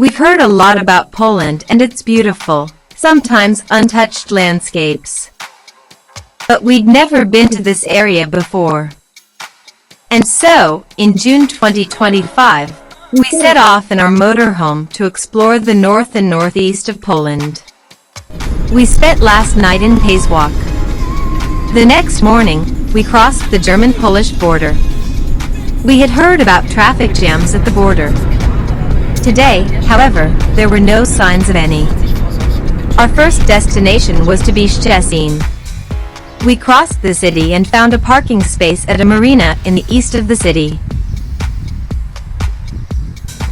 We've heard a lot about Poland and its beautiful, sometimes untouched landscapes. But we'd never been to this area before. And so, in June 2025, we set off in our motorhome to explore the north and northeast of Poland. We spent last night in Pasewalk. The next morning, we crossed the German-Polish border. We had heard about traffic jams at the border. Today, however, there were no signs of any. Our first destination was to be Szczecin. We crossed the city and found a parking space at a marina in the east of the city.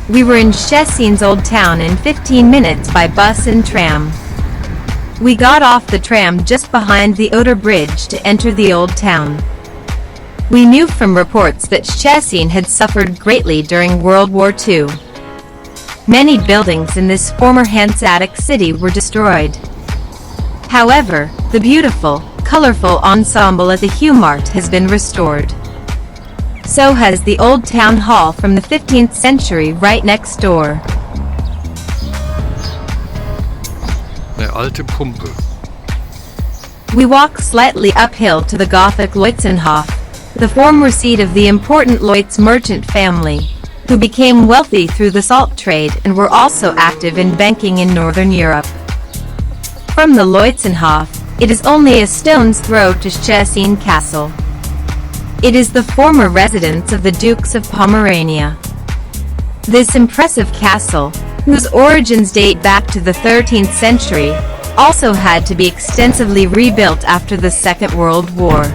We were in Szczecin's old town in 15 minutes by bus and tram. We got off the tram just behind the Oder Bridge to enter the old town. We knew from reports that Szczecin had suffered greatly during World War II. Many buildings in this former Hanseatic city were destroyed. However, the beautiful, colorful ensemble at the Heumarkt has been restored. So has the old town hall from the 15th century right next door. Eine alte Pumpe. We walk slightly uphill to the Gothic Leutzenhof, the former seat of the important Leutz merchant family, who became wealthy through the salt trade and were also active in banking in Northern Europe. From the Leutzenhof, it is only a stone's throw to Szczecin Castle. It is the former residence of the Dukes of Pomerania. This impressive castle, whose origins date back to the 13th century, also had to be extensively rebuilt after the Second World War.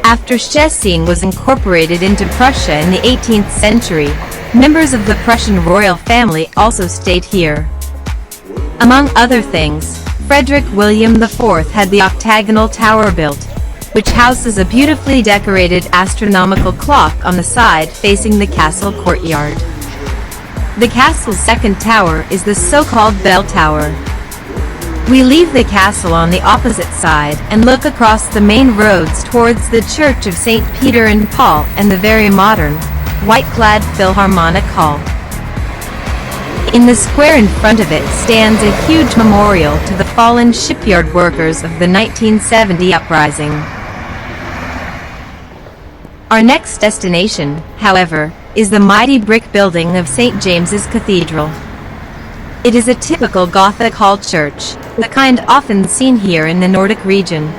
After Szczecin was incorporated into Prussia in the 18th century, members of the Prussian royal family also stayed here. Among other things, Frederick William IV had the octagonal tower built, which houses a beautifully decorated astronomical clock on the side facing the castle courtyard. The castle's second tower is the so-called bell tower. We leave the castle on the opposite side and look across the main roads towards the Church of St. Peter and Paul and the very modern, white-clad Philharmonic Hall. In the square in front of it stands a huge memorial to the fallen shipyard workers of the 1970 uprising. Our next destination, however, is the mighty brick building of St. James's Cathedral. It is a typical Gothic hall church, the kind often seen here in the Nordic region.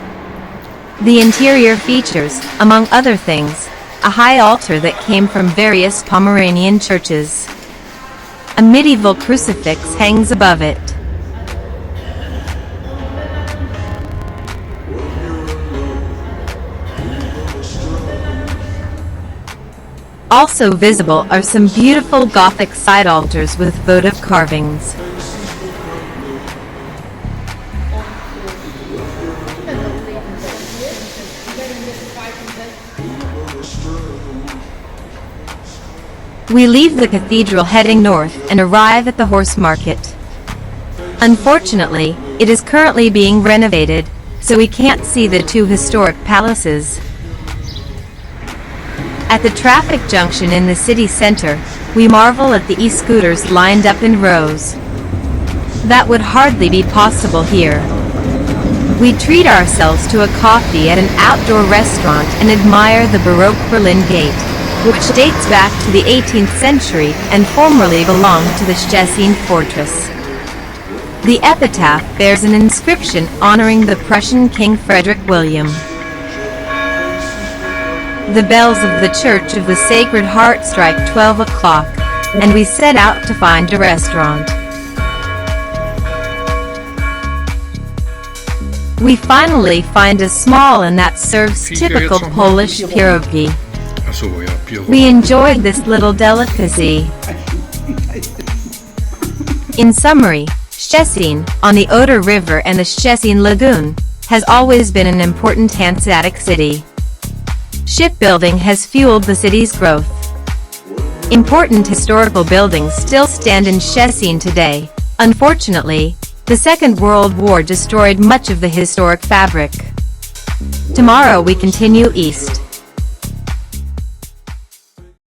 The interior features, among other things, a high altar that came from various Pomeranian churches. A medieval crucifix hangs above it. Also visible are some beautiful Gothic side altars with votive carvings. We leave the cathedral heading north and arrive at the horse market. Unfortunately, it is currently being renovated, so we can't see the two historic palaces. At the traffic junction in the city center, we marvel at the e-scooters lined up in rows. That would hardly be possible here. We treat ourselves to a coffee at an outdoor restaurant and admire the Baroque Berlin Gate, which dates back to the 18th century and formerly belonged to the Szczecin fortress. The epitaph bears an inscription honoring the Prussian King Frederick William. The bells of the Church of the Sacred Heart strike 12 o'clock, and we set out to find a restaurant. We finally find a small inn that serves typical Polish pierogi. We enjoyed this little delicacy. In summary, Szczecin, on the Oder River and the Szczecin Lagoon, has always been an important Hanseatic city. Shipbuilding has fueled the city's growth. Important historical buildings still stand in Szczecin today. Unfortunately, the Second World War destroyed much of the historic fabric. Tomorrow we continue east.